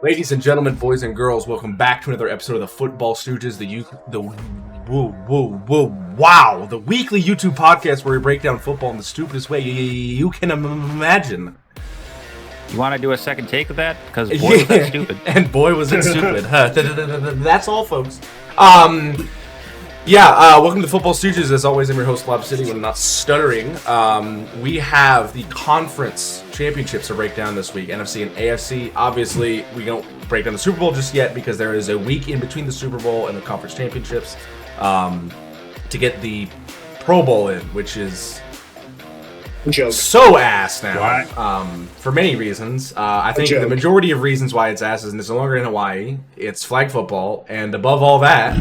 Ladies and gentlemen, boys and girls, welcome back to another episode of the Football Stooges, the weekly YouTube podcast where we break down football in the stupidest way you can imagine. You want to do a second take of that? Because boy, was that stupid. And boy, was it stupid. That's all, folks. Welcome to Football Stooges. As always, I'm your host, Lob City, when I'm not stuttering. We have the conference championships to break down this week, NFC and AFC. Obviously, we don't break down the Super Bowl just yet because there is a week in between the Super Bowl and the conference championships to get the Pro Bowl in, which is so ass now for many reasons. I think the majority of reasons why it's ass is it's no longer in Hawaii, it's flag football, and above all that...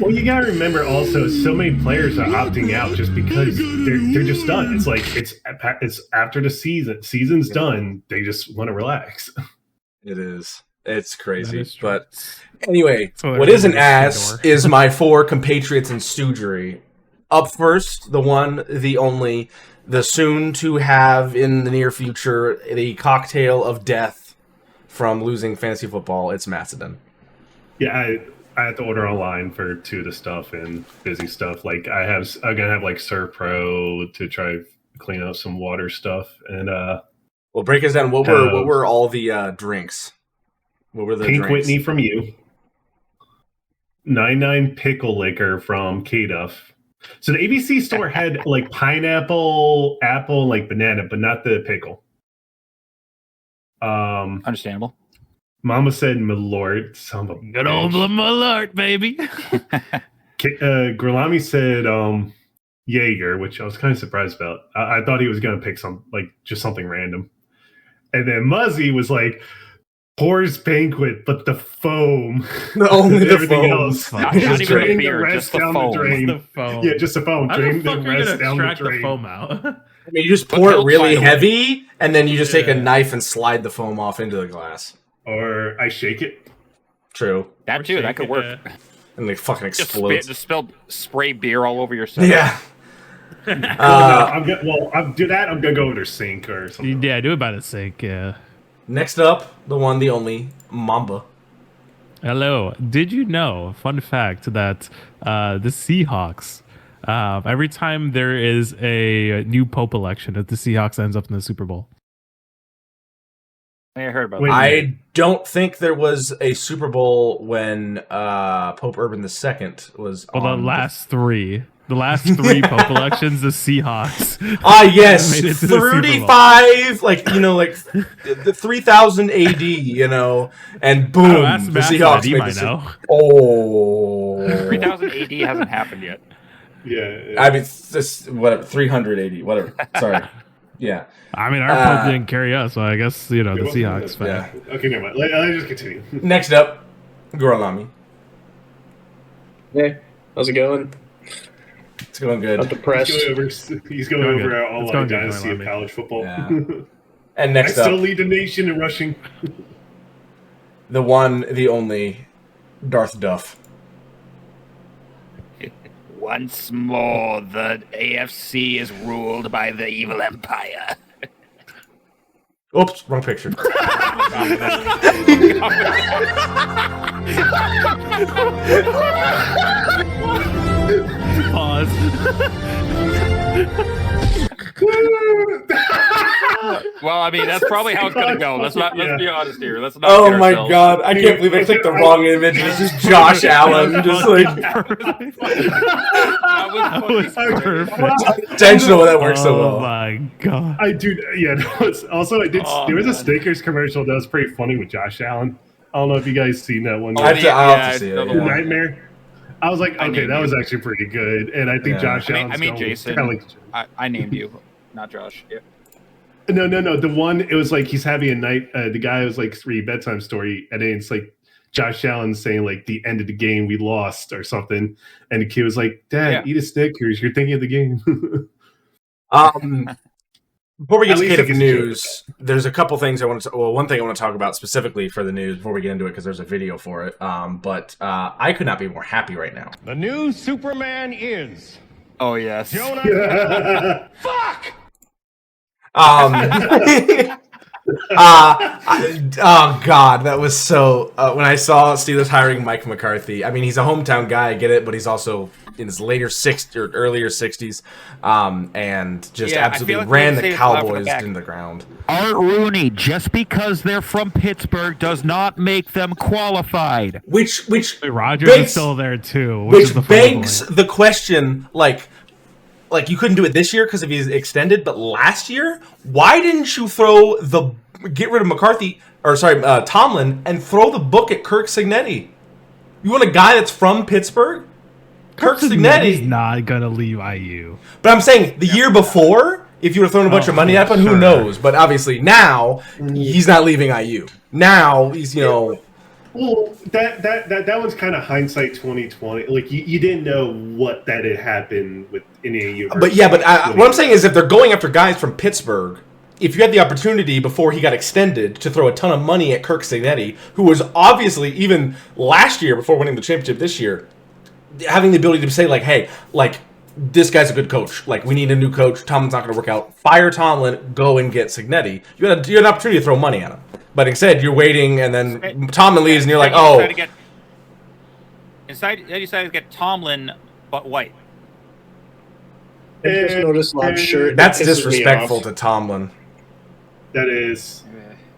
Well, you gotta remember also, so many players are opting out just because they're just done. It's like it's after the season's done. They just want to relax. It is. It's crazy. But anyway, what isn't ass is my four compatriots in stoogery. Up first, the one, the only, the soon to have in the near future, the cocktail of death from losing fantasy football. It's Macedon. Yeah, I have to order online for two of the stuff and busy stuff. Like I'm gonna have like Serve Pro to try clean up some water stuff and well, break us down. What were all the drinks? What were the Pink drinks? Whitney from you, 99 pickle liquor from K-Duff. So the ABC store had like pineapple, apple, and like banana, but not the pickle. Understandable. Mama said Malort. Good old Malort, baby. Grilami said Jaeger, which I was kind of surprised about. I thought he was going to pick just something random. And then Muzzy was like, Pours Banquet, but the foam. Only the everything foam. else. Not Just even drain the beer, the rest just the down foam. the drain. The foam. Yeah, just the foam. How Drain the the fuck are you rest gonna down the extract the drain. foam out? I mean, you just pour it really heavy, and then you just take a knife and slide the foam off into the glass. Or I shake it. True. That too, that could work. And they fucking Just explode. spray beer all over yourself. Yeah. I'm gonna go over their sink or something. Yeah, do it by the sink. Yeah. Next up, the one, the only, Mamba. Hello. Did you know? Fun fact that the Seahawks. Every time there is a new Pope election, that the Seahawks ends up in the Super Bowl. I heard about Wait, that. I don't think there was a Super Bowl when Pope Urban II was Well, on. the last three Pope elections, the Seahawks. Yes, made it to the Super Bowl. 35, the 3000 AD, and boom, the Seahawks He made might the know. Oh, 3000 AD hasn't happened yet. Yeah. I mean, this whatever 300 AD, whatever. Sorry, yeah. I mean, our Pope didn't carry us, so I guess the Seahawks. Yeah. Okay, never mind. Let's just continue. Next up, Gorlami. Hey, how's it going? It's going good. I'm depressed. He's going over all It's my going good, dynasty of Gorlami. college football. Yeah. And I next still up, lead the nation in rushing. the one, the only, Darth Duff. Once more, the AFC is ruled by the evil empire. Oops, wrong picture. Pause. Well, I mean, that's probably how it's going to go. Let's be honest here. Let's not Oh kid my ourselves. god, I can't believe I clicked the wrong image. It's just Josh Allen, just like That was funny. Perfect. intentional. That works so Oh well. my god. I do. Yeah. Also, there was a Snickers commercial that was pretty funny with Josh Allen. I don't know if you guys seen that one. I'll have to see yeah, it. The Yeah. Nightmare. I was like, I okay, named that you. was actually pretty good, and I think Yeah. Josh I Allen's mean Jason. kinda I named you, not Josh. Yeah. No. The one, it was like he's having a night. The guy was like reading a bedtime story, and then it's like Josh Allen saying like the end of the game we lost or something, and the kid was like, "Dad, eat a Snickers. You're thinking of the game." Before we get At to least Cative it gets news, there's a couple things I want to. Well, one thing I want to talk about specifically for the news before we get into it because there's a video for it. But I could not be more happy right now. The new Superman is Oh yes. Jonah. Fuck! Oh God, that was so. When I saw Steelers hiring Mike McCarthy, I mean he's a hometown guy, I get it, but he's also in his later 60s or earlier 60s, and just absolutely ran the Cowboys into the ground. Art Rooney, just because they're from Pittsburgh does not make them qualified. Which Rodgers is still there too, which begs the question, like you couldn't do it this year because of his extended, but last year, why didn't you get rid of McCarthy or Tomlin and throw the book at Kirk Signetti? You want a guy that's from Pittsburgh? Kirk Signetti's not gonna leave IU. But I'm saying the year before, if you would have thrown a bunch of money at him, who knows? But obviously now he's not leaving IU. Now he's Well, that one's kind of hindsight 2020. Like you didn't know what that had happened with any university. But what I'm saying is, if they're going after guys from Pittsburgh, if you had the opportunity before he got extended to throw a ton of money at Kirk Signetti, who was obviously even last year before winning the championship this year, having the ability to say like, hey, like this guy's a good coach. Like we need a new coach. Tomlin's not going to work out. Fire Tomlin. Go and get Signetti. You had an opportunity to throw money at him. But instead, you're waiting, and then Tomlin leaves, and you're like, oh. Instead, you decided to get Tomlin, but white. I just noticed Lob's shirt. That's disrespectful to Tomlin. That is.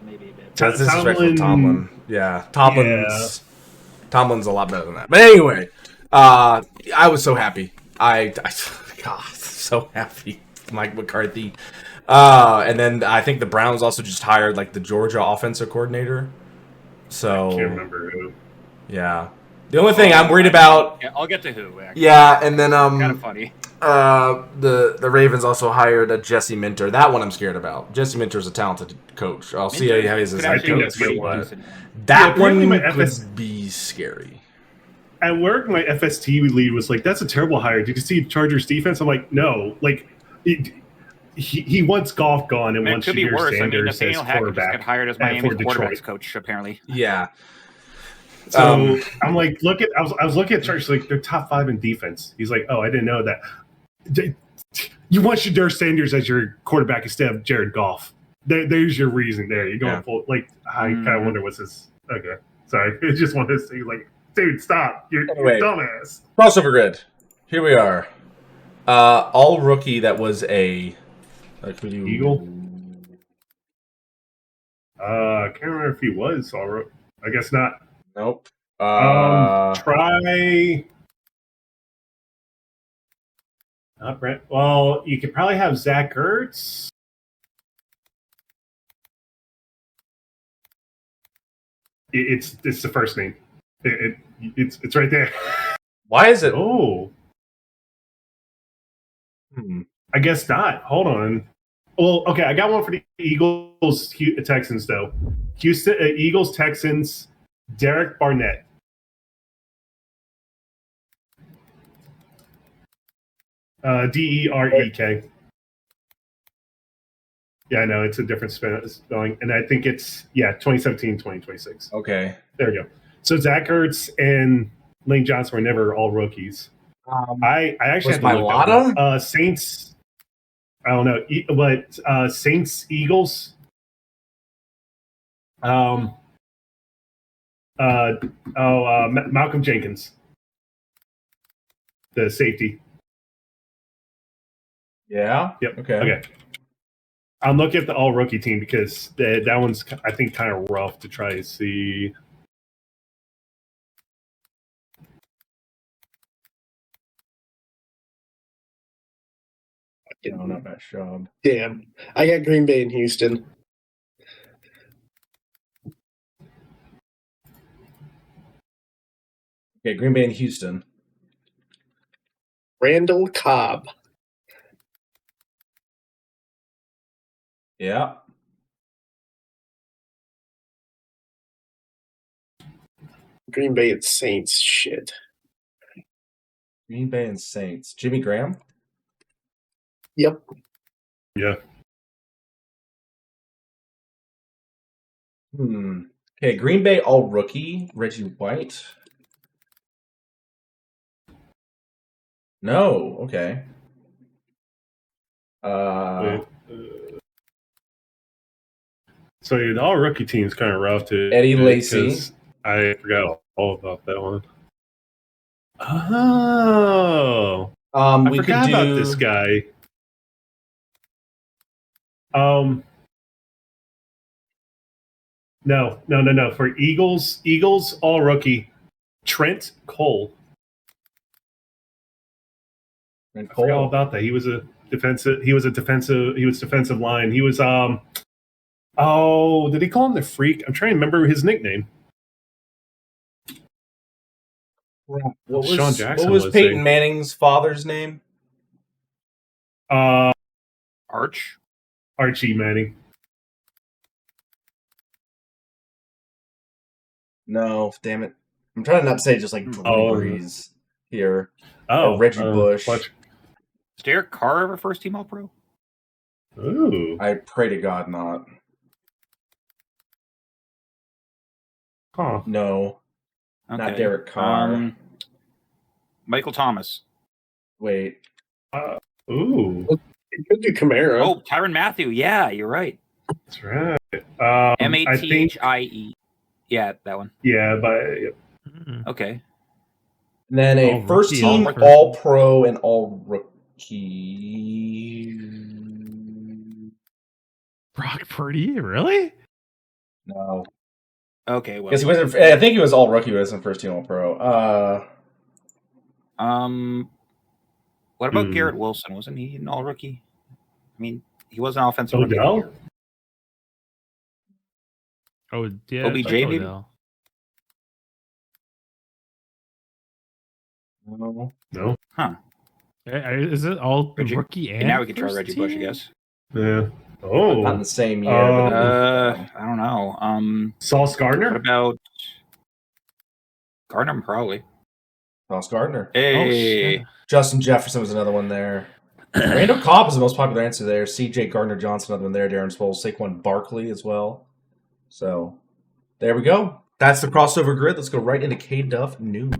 Maybe a bit. That's disrespectful to Tomlin. Yeah. Tomlin's a lot better than that. But anyway, I was so happy. God, so happy. Mike McCarthy. And then I think the Browns also just hired like the Georgia offensive coordinator. So I can't remember who. Yeah. The only thing I'm worried about. Yeah, I'll get to who. Actually. Yeah, and then kind of funny. The Ravens also hired a Jesse Minter. That one I'm scared about. Jesse Minter is a talented coach. I'll see how he's as a coach. That one could be scary. At work, my FST lead was like, "That's a terrible hire. Did you see Chargers defense?" I'm like, "No, like." He wants Goff gone and wants Shedeur Sanders as quarterback. Got hired as Miami's quarterbacks coach, apparently. Yeah. So I'm like, I was looking at Chargers, like they're top 5 in defense. He's like, oh, I didn't know that. You want Shedeur Sanders as your quarterback instead of Jared Goff. There's your reason. There, you're going full. Like, I kind of wonder what's this. Okay, sorry. It's just one of those things. Like, dude, stop. You're dumbass. Crossover grid. Here we are. All rookie that was a. Eagle? I can't remember if he was. I guess not. Nope. Try. Not Brent. Well, you could probably have Zach Ertz. It's the first name. It's right there. Why is it? Oh. I guess not. Hold on. Well, okay, I got one for the Eagles, Texans though. Houston Eagles, Texans, Derek Barnett. Derek. Yeah, I know it's a different spelling, and I think it's 2017, 2026. Okay, there we go. So Zach Ertz and Lane Johnson were never all rookies. I actually have to look up. Saints. I don't know, but Saints, Eagles. Malcolm Jenkins, the safety. Yeah. Yep. Okay. I'm looking at the all rookie team because that one's, I think, kind of rough to try to see. No, not that job. Damn. I got Green Bay and Houston. Okay, Green Bay and Houston. Randall Cobb. Yeah. Green Bay and Saints. Shit. Green Bay and Saints. Jimmy Graham? Yep. Yeah. Okay, Green Bay all rookie, Reggie White. No, okay. So the all rookie team's kind of rough too. Eddie Lacy. Because I forgot all about that one. Oh, I we forgot could do about this guy. No. For Eagles all rookie, Trent Cole. And I forgot all about that. He was defensive line. He was oh, did he call him the Freak? I'm trying to remember his nickname. What Sean was Jackson what was was Peyton saying. Manning's father's name? Archie Manning. No, damn it. I'm trying not to say just like Drew Brees here. Or Reggie Bush. Is Derek Carr ever first team All Pro? Ooh. I pray to God not. Huh. No. Okay. Not Derek Carr. Michael Thomas. Wait. Ooh. You could do Camaro. Oh, Tyrann Mathieu. Yeah, you're right. That's right. Mathie. Yeah, that one. Yeah, but Okay. And then a All first rookie, team all all pro and all rookie. Brock Purdy, really? No. Okay, well. Because he wasn't. I think he was all rookie, but he wasn't first team all pro. What about Garrett Wilson? Wasn't he an all rookie? I mean, he was an offensive rookie of the year. Oh, yeah. OBJ, maybe? Odell. No. Huh. Is it all Reggie? rookie and Okay, now we can try first Reggie Bush, I team? guess. yeah. Oh. Not in the same year. But I don't know. Sauce Gardner? What about Gardner? Probably. Sauce Gardner. Hey. shit. Justin Jefferson was another one there. Randall Cobb is the most popular answer there. C.J. Gardner-Johnson, another one there. Darren Sproles, Saquon Barkley as well. So, there we go. That's the crossover grid. Let's go right into K-Duff News.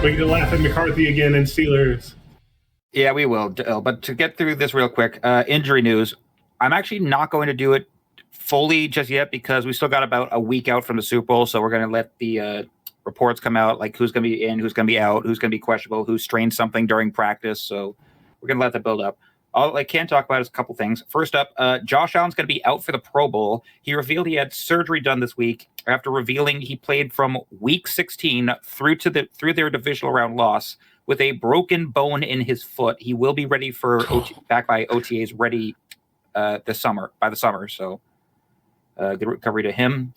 We can laugh at McCarthy again and Steelers. Yeah, we will. But to get through this real quick, injury news. I'm actually not going to do it fully just yet because we still got about a week out from the Super Bowl. So we're going to let the reports come out, like who's going to be in, who's going to be out, who's going to be questionable, who strained something during practice. So we're going to let that build up. All I can talk about is a couple things. First up, Josh Allen's going to be out for the Pro Bowl. He revealed he had surgery done this week after revealing he played from week 16 through their divisional round loss with a broken bone in his foot. He will be ready for back by OTAs ready by the summer. So good recovery to him.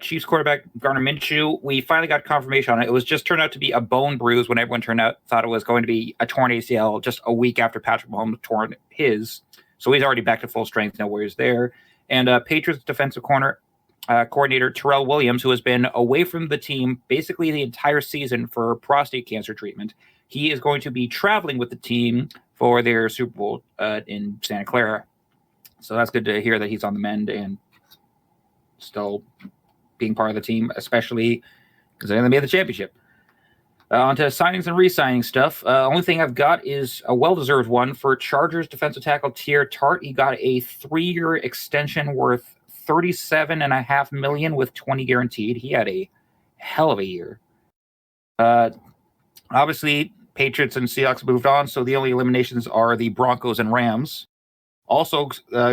Chiefs quarterback Gardner Minshew, we finally got confirmation on it. It was just turned out to be a bone bruise when everyone thought it was going to be a torn ACL just a week after Patrick Mahomes torn his. So he's already back to full strength. No worries there. And Patriots defensive coordinator Terrell Williams, who has been away from the team basically the entire season for prostate cancer treatment. He is going to be traveling with the team for their Super Bowl in Santa Clara. So that's good to hear that he's on the mend and still being part of the team, especially because they only made the championship. On to signings and re-signing stuff. Only thing I've got is a well-deserved one for Chargers defensive tackle Tier Tart. He got a 3-year extension worth $37.5 million with $20 guaranteed. He had a hell of a year. Obviously, Patriots and Seahawks moved on, so the only eliminations are the Broncos and Rams. Also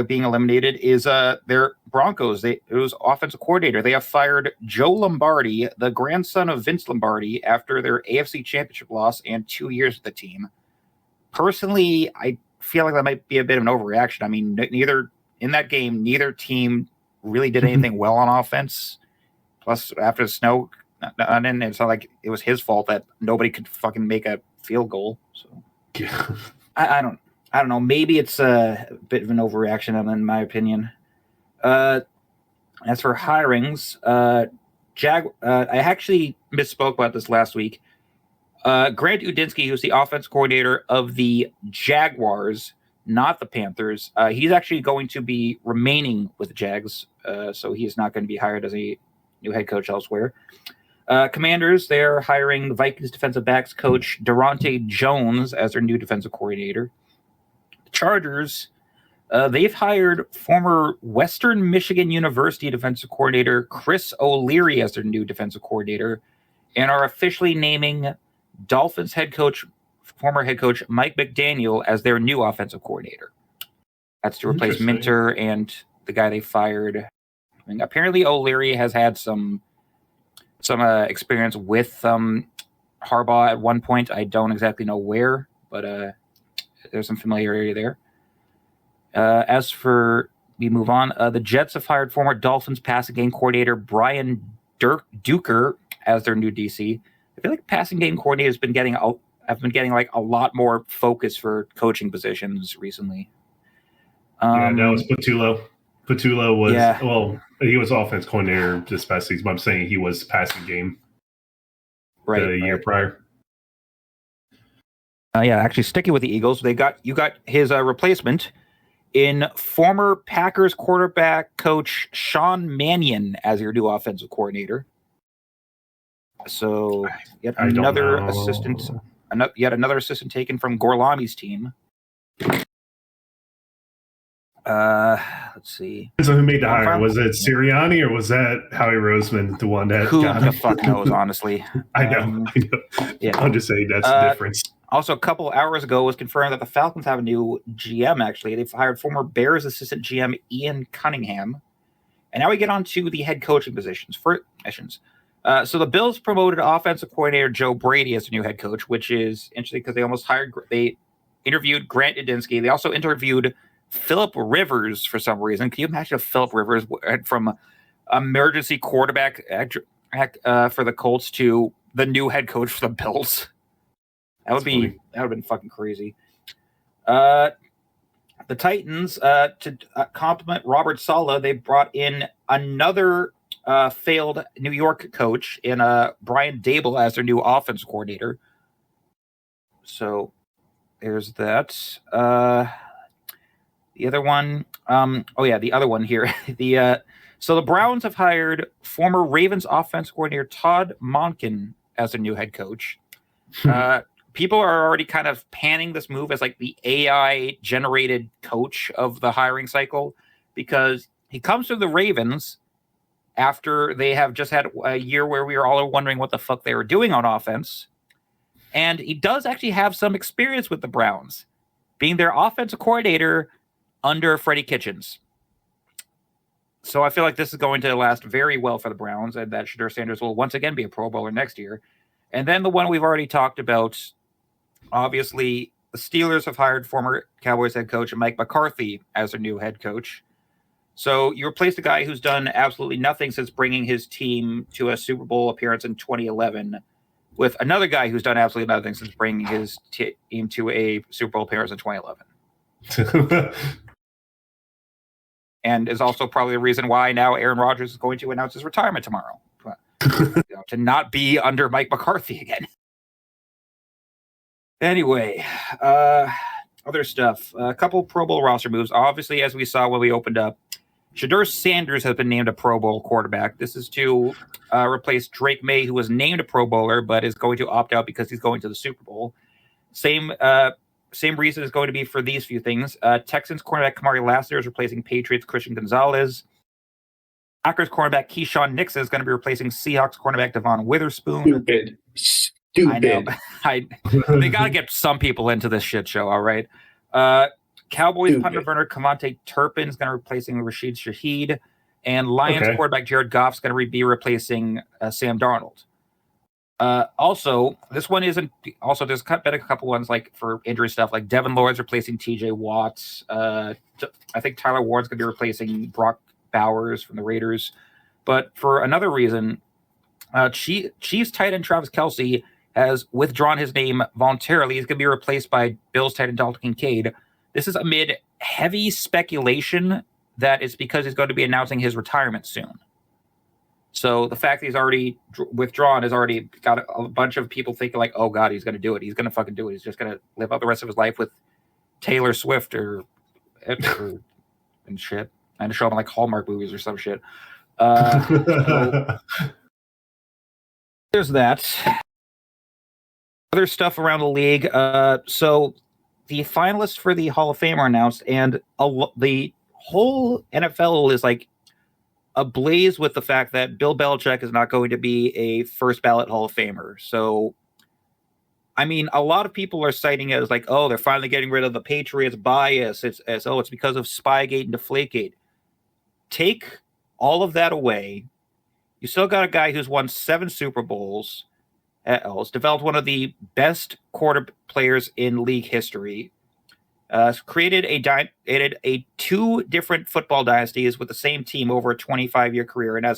being eliminated is their Broncos. It was offensive coordinator. They have fired Joe Lombardi, the grandson of Vince Lombardi, after their AFC Championship loss and 2 years with the team. Personally, I feel like that might be a bit of an overreaction. I mean, neither team really did anything well on offense. Plus, after the snow, and it's not like it was his fault that nobody could fucking make a field goal. So I don't know. Maybe it's a bit of an overreaction, in my opinion. As for hirings, I actually misspoke about this last week. Grant Udinski, who's the offense coordinator of the Jaguars, not the Panthers, he's actually going to be remaining with the Jags, so he is not going to be hired as a new head coach elsewhere. Commanders, they're hiring Vikings defensive backs coach Durante Jones as their new defensive coordinator. Chargers, they've hired former Western Michigan University defensive coordinator Chris O'Leary as their new defensive coordinator and are officially naming Dolphins former head coach Mike McDaniel as their new offensive coordinator. That's to replace Minter and the guy they fired. I mean, apparently O'Leary has had some experience with Harbaugh at one point. I don't exactly know where, but there's some familiarity there. We move on. The Jets have hired former Dolphins passing game coordinator Brian Duker as their new DC. I feel like passing game coordinators have been getting like a lot more focus for coaching positions recently. Now it's Patullo. Patullo was he was offense coordinator this past season, but I'm saying he was passing game the year prior. Actually sticking with the Eagles, you got his replacement in former Packers quarterback coach Sean Mannion as your new offensive coordinator. So yet another assistant taken from Gorlami's team. Let's see. So who made the hire? Was it Sirianni or was that Howie Roseman, the one that who got the him? fuck knows, honestly. I know. Yeah. I'm just saying that's the difference. Also, a couple hours ago, it was confirmed that the Falcons have a new GM, actually. They've hired former Bears assistant GM Ian Cunningham. And now we get on to the head coaching positions. So the Bills promoted offensive coordinator Joe Brady as the new head coach, which is interesting because they interviewed Grant Udinski. They also interviewed Phillip Rivers for some reason. Can you imagine if Phillip Rivers went from emergency quarterback for the Colts to the new head coach for the Bills? That would have been fucking crazy. The Titans, to compliment Robert Saleh, they brought in another failed New York coach in Brian Dable as their new offense coordinator. So there's that. The other one, the other one here. So the Browns have hired former Ravens offense coordinator Todd Monken as their new head coach. People are already kind of panning this move as like the AI generated coach of the hiring cycle because he comes to the Ravens after they have just had a year where we were all wondering what the fuck they were doing on offense. And he does actually have some experience with the Browns, being their offensive coordinator under Freddie Kitchens. So I feel like this is going to last very well for the Browns and that Shedeur Sanders will once again be a Pro Bowler next year. And then the one we've already talked about, obviously, the Steelers have hired former Cowboys head coach Mike McCarthy as their new head coach. So you replace the guy who's done absolutely nothing since bringing his team to a Super Bowl appearance in 2011 with another guy who's done absolutely nothing since bringing his team to a Super Bowl appearance in 2011. And is also probably the reason why now Aaron Rodgers is going to announce his retirement tomorrow. To not be under Mike McCarthy again. Anyway, other stuff. A couple Pro Bowl roster moves. Obviously, as we saw when we opened up, Shedeur Sanders has been named a Pro Bowl quarterback. This is to replace Drake May, who was named a Pro Bowler, but is going to opt out because he's going to the Super Bowl. Same reason is going to be for these few things. Texans cornerback Kamari Lassiter is replacing Patriots Christian Gonzalez. Packers cornerback Keyshawn Nixon is going to be replacing Seahawks cornerback Devon Witherspoon. Stupid. They got to get some people into this shit show, all right? Cowboys punt returner Kavontae Turpin is going to be replacing Rashid Shaheed. And Lions quarterback Jared Goff is going to be replacing Sam Darnold. Also, this one isn't. Also, there's been a couple ones like for injury stuff, like Devin Lloyd's replacing T.J. Watts. I think Tyler Ward's going to be replacing Brock Bowers from the Raiders. But for another reason, Chiefs tight end Travis Kelce has withdrawn his name voluntarily. He's going to be replaced by Bills tight end Dalton Kincaid. This is amid heavy speculation that it's because he's going to be announcing his retirement soon. So the fact that he's already withdrawn has already got a bunch of people thinking like, oh God, he's going to do it. He's going to fucking do it. He's just going to live out the rest of his life with Taylor Swift or and shit. And show him like Hallmark movies or some shit. So there's that. Other stuff around the league. So the finalists for the Hall of Fame are announced, and the whole NFL is like ablaze with the fact that Bill Belichick is not going to be a first ballot Hall of Famer. So, I mean, a lot of people are citing it as like, oh, they're finally getting rid of the Patriots bias. It's because of Spygate and Deflategate. Take all of that away. You still got a guy who's won 7 Super Bowls. Has developed one of the best quarter players in league history. Created a 2 different football dynasties with the same team over a 25-year career, and has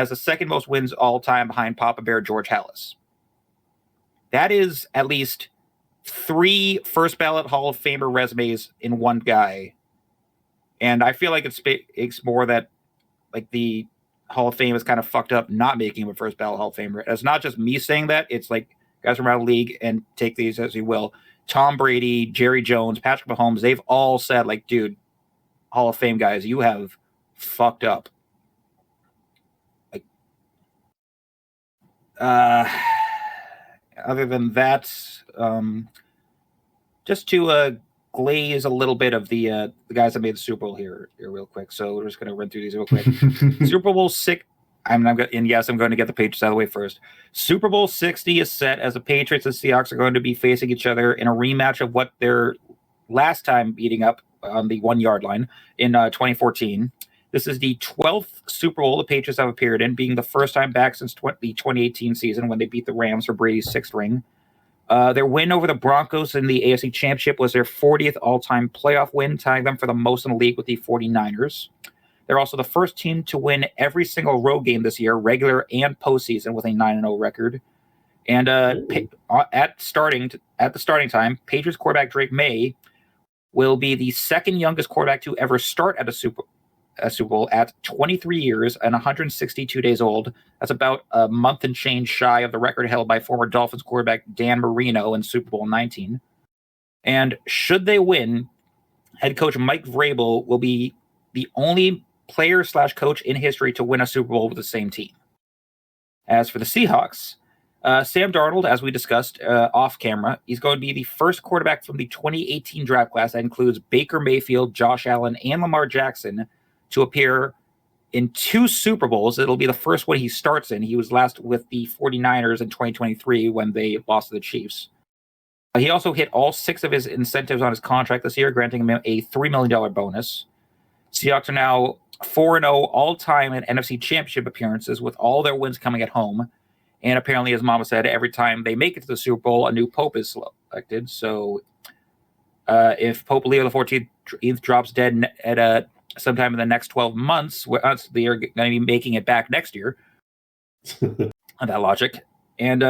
the second most wins all time behind Papa Bear George Halas. That is at least 3 first ballot Hall of Famer resumes in one guy, and I feel like it's more that like the Hall of Fame is kind of fucked up not making him a first ballot Hall of Famer. It's not just me saying that. It's like guys from around the league, and take these as you will. Tom Brady, Jerry Jones, Patrick Mahomes, they've all said like, dude, Hall of Fame guys, you have fucked up. Like, other than that, just to glaze a little bit of the guys that made the Super Bowl here real quick. So we're just going to run through these real quick. Super Bowl 6. I'm going to get the Patriots out of the way first. Super Bowl 60 is set as the Patriots and Seahawks are going to be facing each other in a rematch of what their last time beating up on the 1-yard line in 2014. This is the 12th Super Bowl the Patriots have appeared in, being the first time back since the 2018 season when they beat the Rams for Brady's 6th ring. Their win over the Broncos in the AFC Championship was their 40th all-time playoff win, tying them for the most in the league with the 49ers. They're also the first team to win every single road game this year, regular and postseason, with a 9-0 record. And at the starting time, Patriots quarterback Drake May will be the second youngest quarterback to ever start at a Super Bowl at 23 years and 162 days old. That's about a month and change shy of the record held by former Dolphins quarterback Dan Marino in Super Bowl 19. And should they win, head coach Mike Vrabel will be the only player/coach in history to win a Super Bowl with the same team. As for the Seahawks, Sam Darnold, as we discussed off camera, he's going to be the first quarterback from the 2018 draft class that includes Baker Mayfield, Josh Allen, and Lamar Jackson to appear in 2 Super Bowls. It'll be the first one he starts in. He was last with the 49ers in 2023 when they lost to the Chiefs. He also hit all 6 of his incentives on his contract this year, granting him a $3 million bonus. Seahawks are now 4-0 all-time in NFC Championship appearances, with all their wins coming at home. And apparently, as Mama said, every time they make it to the Super Bowl, a new pope is selected. So if Pope Leo XIV drops dead at sometime in the next 12 months, they are going to be making it back next year. On that logic. And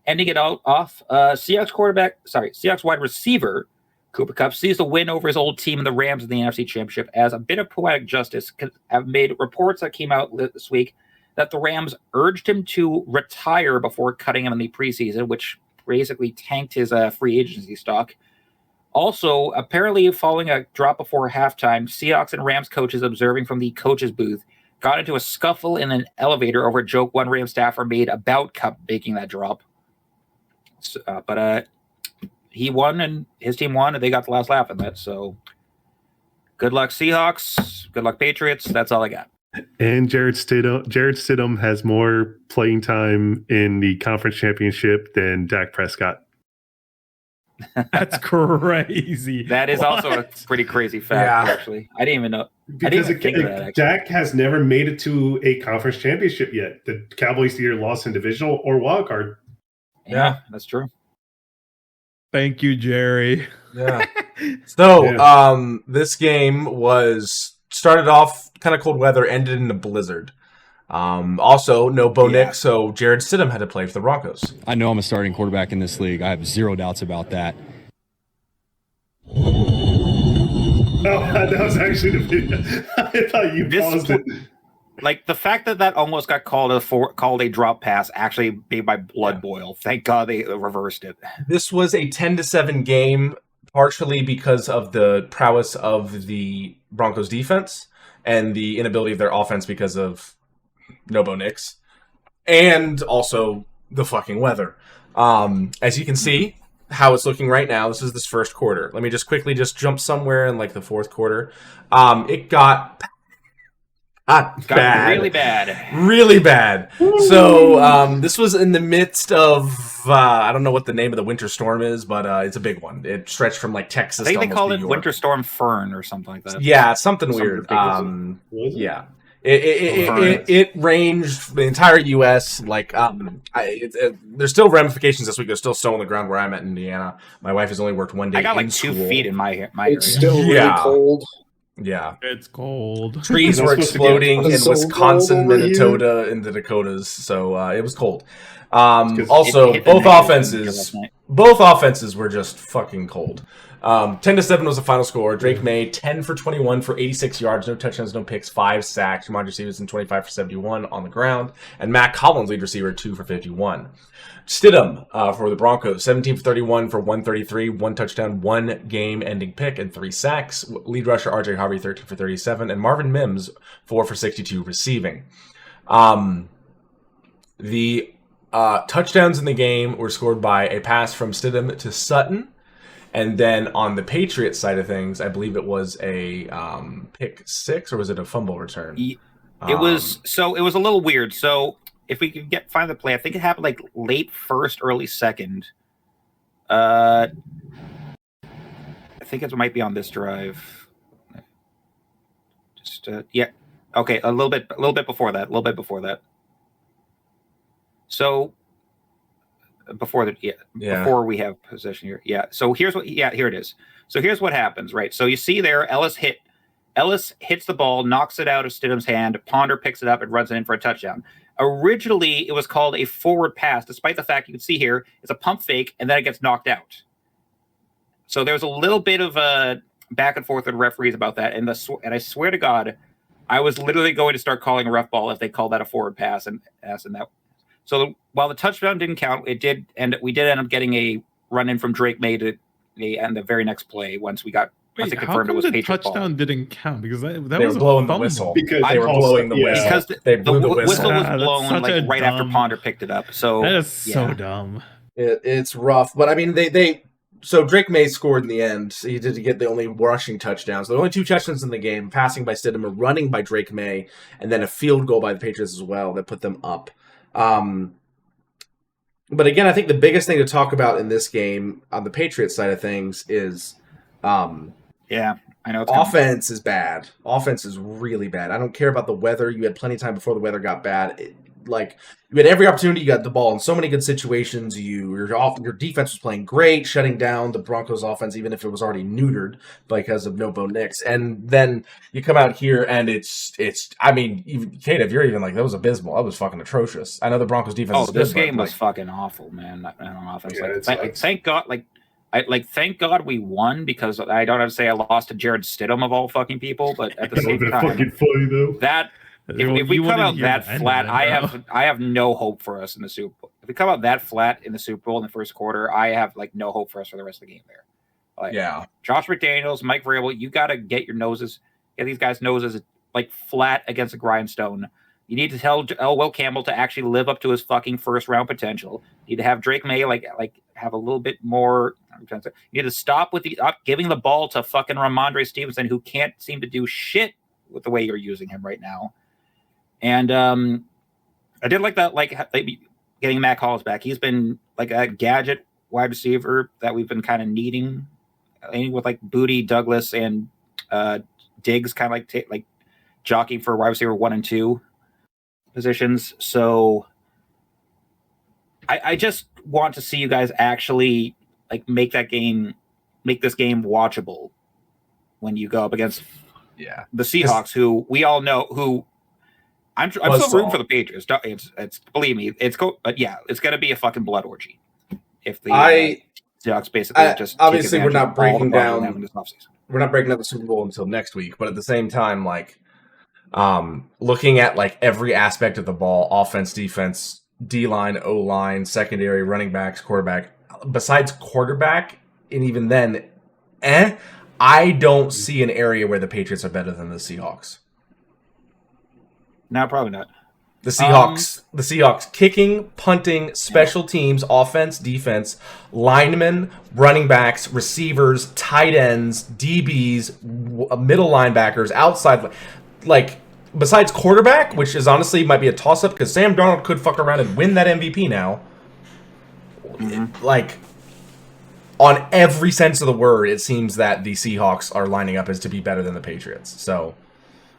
ending it off, Seahawks wide receiver Cooper Kupp sees the win over his old team in the Rams in the NFC Championship as a bit of poetic justice. Have made reports that came out this week that the Rams urged him to retire before cutting him in the preseason, which basically tanked his free agency stock. Also, apparently following a drop before halftime, Seahawks and Rams coaches observing from the coach's booth got into a scuffle in an elevator over a joke one Rams staffer made about Kupp making that drop. But he won and his team won, and they got the last laugh in that. So good luck, Seahawks. Good luck, Patriots. That's all I got. And Jared Stidham has more playing time in the conference championship than Dak Prescott. That's crazy. That is also a pretty crazy fact, actually. I didn't even know. Because I didn't even think of that, actually. Dak has never made it to a conference championship yet. The Cowboys either lost in divisional or wild card. Yeah, that's true. Thank you, Jerry. Yeah. So, this game was started off kind of cold weather, ended in a blizzard. Also, no Bo Nix, so Jared Stidham had to play for the Broncos. I know I'm a starting quarterback in this league. I have zero doubts about that. Oh, that was actually the video. I thought you paused it. Like the fact that almost got called a drop pass actually made my blood boil. Thank God they reversed it. This was a 10-7 game, partially because of the prowess of the Broncos defense and the inability of their offense because of Nobo Knicks, and also the fucking weather. As you can see how it's looking right now, this is this first quarter. Let me just quickly jump somewhere in like the fourth quarter. It got bad. Really bad. So this was in the midst of I don't know what the name of the winter storm is, but it's a big one. It stretched from like Texas. I think to they call New it York. Winter Storm Fern or something like that. Yeah, something weird. Yeah. It ranged the entire U.S. Like, there's still ramifications this week. There's still snow on the ground where I'm at in Indiana. My wife has only worked one day. I got like in 2 school. feet in my area. It's still really cold. Yeah, it's cold. Trees were exploding in Wisconsin, Minnesota, and the Dakotas. So it was cold. Also, both offenses were just fucking cold. 10-7 was the final score. Drake May 10 for 21 for 86 yards, no touchdowns, no picks, 5 sacks. Ramondre Stevenson 25 for 71 on the ground, and Matt Collins, lead receiver, 2 for 51. Stidham for the Broncos, 17 for 31 for 133, 1 touchdown, 1 game-ending pick, and 3 sacks. Lead rusher RJ Harvey 13 for 37, and Marvin Mims 4 for 62 receiving. The touchdowns in the game were scored by a pass from Stidham to Sutton. And then on the Patriots side of things, I believe it was a pick 6, or was it a fumble return? It was a little weird. So if we could find the play, I think it happened like late first, early second. I think it might be on this drive. Okay, a little bit before that. So before we have possession here. Yeah. So here it is. So here's what happens, right? So you see there, Ellis hits the ball, knocks it out of Stidham's hand. Ponder picks it up and runs it in for a touchdown. Originally, it was called a forward pass, despite the fact you can see here it's a pump fake, and then it gets knocked out. So there was a little bit of a back and forth with referees about that, and I swear to God, I was literally going to start calling a ref ball if they called that a forward pass, and that. So while the touchdown didn't count, we did end up getting a run in from Drake May to the very next play once it confirmed it was the Patriot touchdown ball. didn't count? Because that they was were blowing a the whistle. Because they were blowing the whistle. Because they blew the whistle. Was blown like right after Ponder picked it up. So that is so dumb. It's rough, but I mean So Drake May scored in the end. He did get the only rushing touchdowns. So the only 2 touchdowns in the game, passing by Stidham, running by Drake May, and then a field goal by the Patriots as well that put them up. But again, I think the biggest thing to talk about in this game on the Patriots side of things is yeah, I know. Offense is bad. Offense is really bad. I don't care about the weather. You had plenty of time before the weather got bad. You had every opportunity. You got the ball in so many good situations. Your defense was playing great, shutting down the Broncos' offense, even if it was already neutered because of Nobo Knicks. And then you come out here, and it's. I mean, even, Kate, if you're even like, that was abysmal. That was fucking atrocious. I know the Broncos' defense. This game was fucking awful, man. On offense, thank God, thank God we won, because I don't have to say I lost to Jared Stidham of all fucking people, but at the same time, fucking funny though. That if we come out that flat, I have no hope for us in the Super Bowl. If we come out that flat in the Super Bowl in the first quarter, I have like no hope for us for the rest of the game there. Josh McDaniels, Mike Vrabel, you got to get these guys' noses like flat against a grindstone. You need to tell Will Campbell to actually live up to his fucking first round potential. You need to have Drake May like have a little bit more. You need to stop with giving the ball to fucking Ramondre Stevenson, who can't seem to do shit with the way you're using him right now. And I did like that, getting Matt Collins back. He's been like a gadget wide receiver that we've been kind of needing, with like Booty, Douglas, and Diggs kind of like jockeying for wide receiver 1 and 2 positions. So I just want to see you guys actually like make this game watchable when you go up against the Seahawks, who we all know who. I'm still rooting for the Patriots. It's believe me, it's but yeah, it's gonna be a fucking blood orgy if the Seahawks basically just obviously we're not breaking down the Super Bowl until next week, but at the same time, like Looking at like every aspect of the ball, offense, defense, D-line, O-line, secondary, running backs, quarterback, besides quarterback, and even then, I don't see an area where the Patriots are better than the Seahawks. No, probably not. The Seahawks kicking, punting, special teams, offense, defense, linemen, running backs, receivers, tight ends, DBs, middle linebackers, outside, like besides quarterback, which is honestly might be a toss up because Sam Darnold could fuck around and win that MVP now. Like on every sense of the word, it seems that the Seahawks are lining up as to be better than the Patriots. So.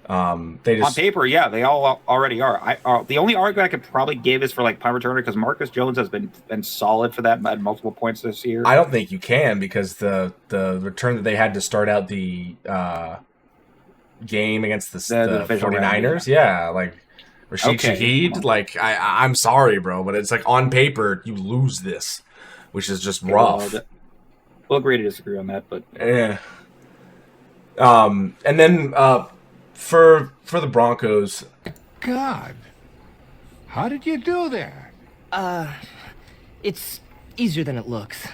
They just, on paper, yeah, they all already are. The only argument I could probably give is for like punt returner because Marcus Jones has been solid for that at multiple points this year. I don't think you can because the return that they had to start out the game against the 49ers, like Rashid Shaheed, like I'm sorry, bro, but it's like on paper you lose this, which is just rough. We'll agree to disagree on that, but yeah. And then for the Broncos, God, how did you do that? It's easier than it looks.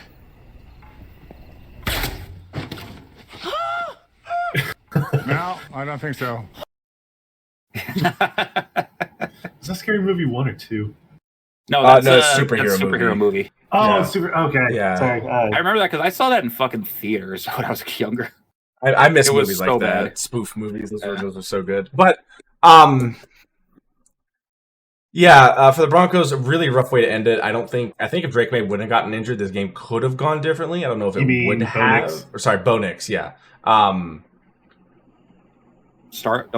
No, I don't think so. Is that Scary Movie 1 or 2? No, that's no, a superhero movie. Oh, Yeah. okay. Yeah. Sorry. I remember that because I saw that in fucking theaters when I was younger. I miss It was movies so like that. bad. Spoof movies. Those were so good. But for the Broncos, a really rough way to end it. I think if Drake May wouldn't have gotten injured, this game could have gone differently. I don't know if it would have. Bo Or sorry, Bo Nix, yeah. Don't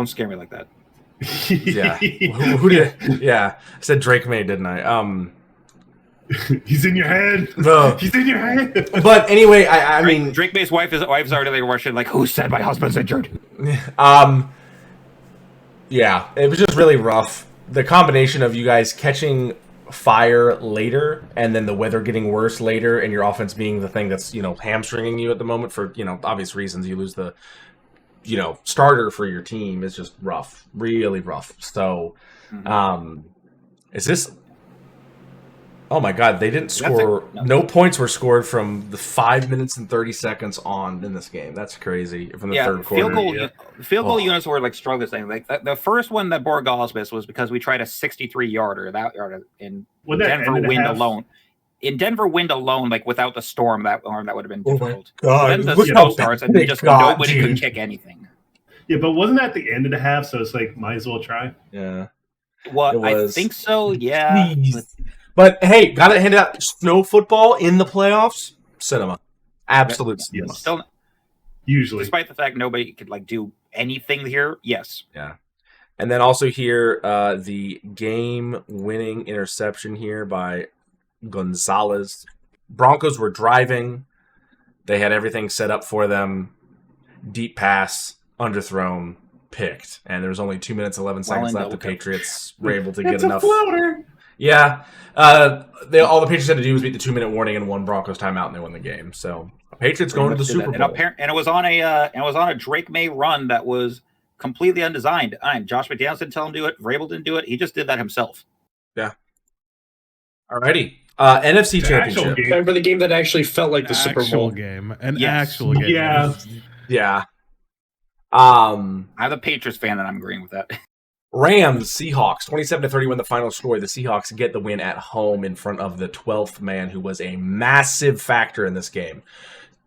scare me like that. Yeah. Who did? Yeah, I said Drake May, didn't I? He's in your head. No. He's in your head. But anyway, I mean, Drake May's wife's already rushing like, who said my husband's injured? Yeah, it was just really rough. The combination of you guys catching fire later and then the weather getting worse later and your offense being the thing that's, hamstringing you at the moment for, obvious reasons. You lose the, starter for your team is just rough, really rough. So, is this... Oh my God, they didn't score. No points were scored from the 5 minutes and 30 seconds on in this game. That's crazy. From the third quarter. Field goal units were like struggling. Thing. Like the first one that Borregales missed was because we tried a 63-yarder in Denver wind alone. In Denver wind alone, like without the storm, that would have been difficult. God, then the snow starts and just nobody could kick anything. Yeah, but wasn't that the end of the half? So it's like, might as well try. Yeah. Well, I think so. Yeah. But hey, gotta hand out snow football in the playoffs. Cinema, absolute cinema. Still, usually, despite the fact nobody could like do anything here. Yes. Yeah. And then also here, the game-winning interception here by Gonzalez. Broncos were driving. They had everything set up for them. Deep pass, underthrown, picked, and there was only 2 minutes 11 seconds left. The Patriots were able to get enough. Floater. Yeah, all the Patriots had to do was beat the 2 minute warning and one Broncos timeout, and they won the game. So Patriots going to the Super Bowl, and it was on a Drake May run that was completely undesigned. Josh McDaniels didn't tell him to do it. Vrabel didn't do it. He just did that himself. Yeah. Alrighty. NFC Championship. And for the game that actually felt like the Super Bowl game, actual game. Yeah. I'm a Patriots fan, and I'm agreeing with that. Rams, Seahawks, 27-31 the final score. The Seahawks get the win at home in front of the 12th man, who was a massive factor in this game.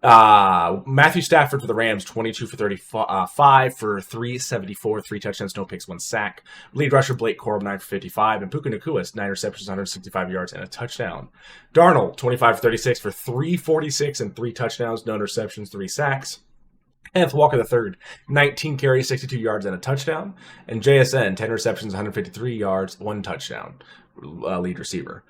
Matthew Stafford for the Rams, 22 for 35 for 374, 3 touchdowns, no picks, 1 sack. Lead rusher Blake Corum, 9 for 55, and Puka Nacua, 9 receptions, 165 yards, and a touchdown. Darnold, 25 for 36 for 346 and 3 touchdowns, no interceptions, 3 sacks. Kenneth Walker III, 19 carries, 62 yards, and a touchdown. And JSN, 10 receptions, 153 yards, 1 touchdown, lead receiver.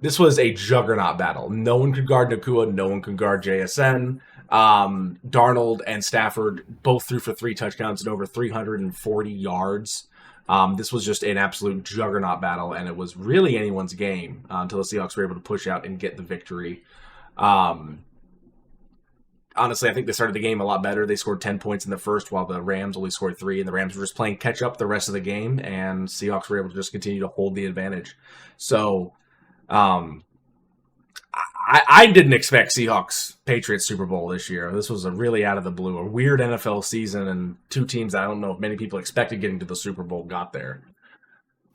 This was a juggernaut battle. No one could guard Nacua. No one could guard JSN. Darnold and Stafford both threw for 3 touchdowns and over 340 yards. This was just an absolute juggernaut battle, and it was really anyone's game until the Seahawks were able to push out and get the victory. honestly, I think they started the game a lot better. They scored 10 points in the first while the Rams only scored 3, and the Rams were just playing catch up the rest of the game, and Seahawks were able to just continue to hold the advantage. So I didn't expect Seahawks Patriots Super Bowl this year. This was a really out of the blue, a weird NFL season, and two teams I don't know if many people expected getting to the Super Bowl got there.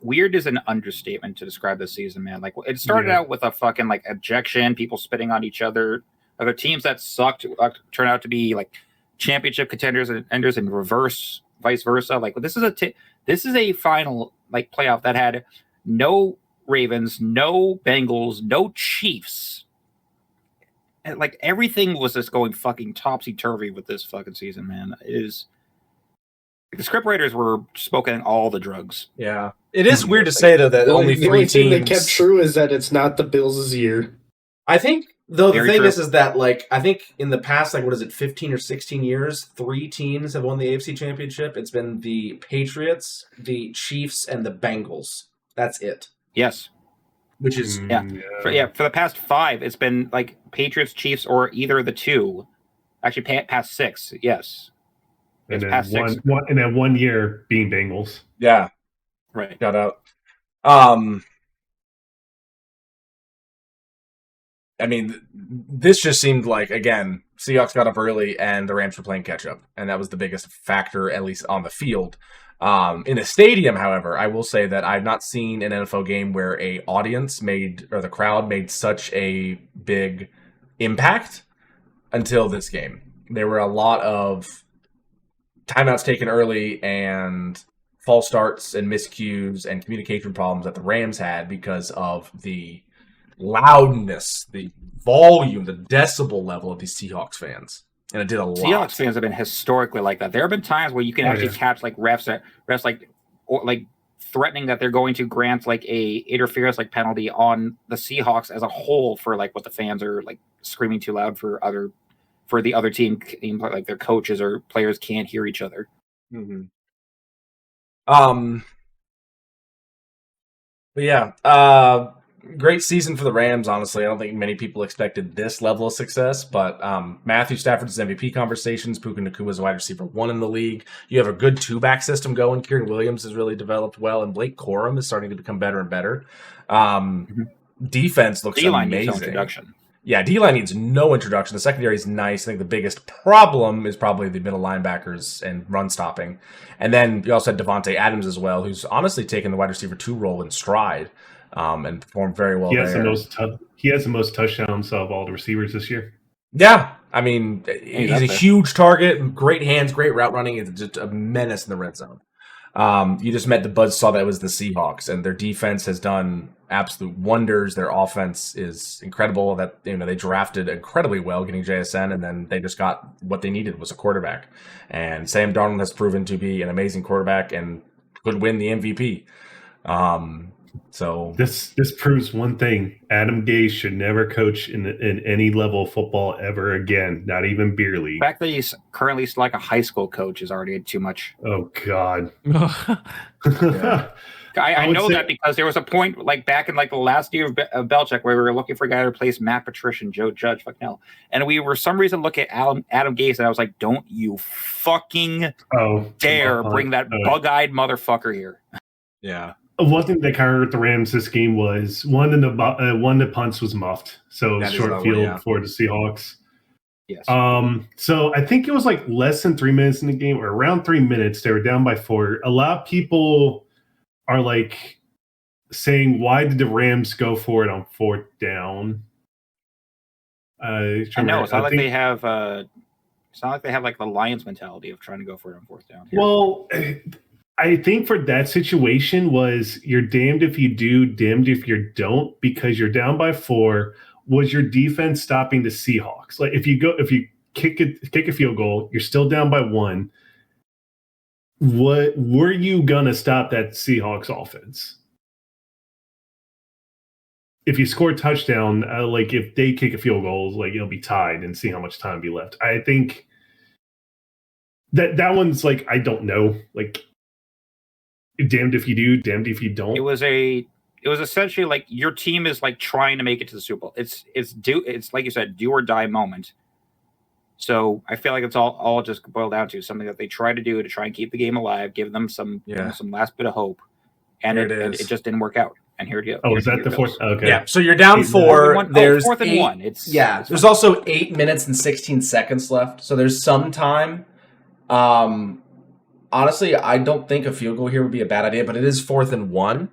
Weird is an understatement to describe this season, man. Like, it started out with a fucking like ejection, people spitting on each other. Other teams that sucked turn out to be like championship contenders and enders in reverse, vice versa. Like, this is a final like playoff that had no Ravens, no Bengals, no Chiefs. And, like, everything was just going fucking topsy-turvy with this fucking season, man. It is the scriptwriters were smoking all the drugs. Yeah. It is weird to say, though, that only the 3 only thing teams... they kept true is that it's not the Bills' year. I think, though, Very the thing true. is that, like, I think in the past, like, 15 or 16 years, 3 teams have won the AFC Championship. It's been the Patriots, the Chiefs, and the Bengals. That's it. Yes. Which is... For the past 5, it's been like Patriots, Chiefs, or either of the two. Actually, past 6, yes. And It's then past 6. and then 1 year being Bengals. Yeah. Right. Shout out. I mean, this just seemed like, again, Seahawks got up early and the Rams were playing catch-up. And that was the biggest factor, at least on the field. In the stadium, however, I will say that I've not seen an NFL game where the crowd made such a big impact until this game. There were a lot of timeouts taken early and false starts and miscues and communication problems that the Rams had because of the loudness, the volume, the decibel level of these Seahawks fans. And it did a lot. Seahawks fans have been historically like that. There have been times where you can actually catch like refs like threatening that they're going to grant like a interference like penalty on the Seahawks as a whole for like what the fans are like screaming too loud for the other team, like their coaches or players can't hear each other. Mm-hmm. But yeah, great season for the Rams, honestly. I don't think many people expected this level of success, but Matthew Stafford's MVP conversations, Puka Nakuma's wide receiver 1 in the league. You have a good 2-back system going. Kieran Williams has really developed well, and Blake Corum is starting to become better and better. Defense looks D-line needs no amazing. introduction. Yeah, D-line needs no introduction. The secondary is nice. I think the biggest problem is probably the middle linebackers and run stopping. And then you also had Devontae Adams as well, who's honestly taken the wide receiver 2 role in stride and performed very well there. He has the most touchdowns of all the receivers this year. Yeah, I mean, he's a huge target, great hands, great route running. It's just a menace in the red zone. You just met the buzzsaw that was the Seahawks, and their defense has done absolute wonders. Their offense is incredible. That they drafted incredibly well, getting JSN, and then they just got what they needed was a quarterback. And Sam Darnold has proven to be an amazing quarterback and could win the MVP. So this proves one thing: Adam Gase should never coach in any level of football ever again, not even beer league. The fact that he's currently like a high school coach is already too much. Oh God. yeah. I know that because there was a point like back in like the last year of Belichick where we were looking for a guy to replace Matt Patricia and Joe Judge, fuck no. And we were some reason look at Adam Gase and I was like, don't you fucking dare bring that bug-eyed motherfucker here. Yeah. One thing that kind of hurt the Rams this game was one of the punts was muffed, so short field for the Seahawks. Yes. So I think it was like less than 3 minutes in the game, or around 3 minutes. They were down by 4. A lot of people are like saying, "Why did the Rams go for it on 4th down?" I know it's not like they have. It's not like they have like the Lions mentality of trying to go for it on 4th down. Here. Well. I think for that situation was you're damned if you do, damned if you don't, because you're down by 4. Was your defense stopping the Seahawks? Like if you kick a field goal, you're still down by 1. What were you gonna stop that Seahawks offense? If you score a touchdown, like if they kick a field goal, like it'll be tied and see how much time be left. I think that one's like I don't know, like. Damned if you do, damned if you don't. It was essentially like your team is like trying to make it to the Super Bowl. It's like you said, do or die moment. So I feel like it's all just boiled down to something that they try to do to try and keep the game alive, give them some some last bit of hope, and it just didn't work out. And here it goes. Oh, is that the fourth? Okay. Yeah. So you're down 4. There's fourth and 8, 1. There's also 8 minutes and 16 seconds left. So there's some time. Honestly, I don't think a field goal here would be a bad idea, but it is 4th and 1.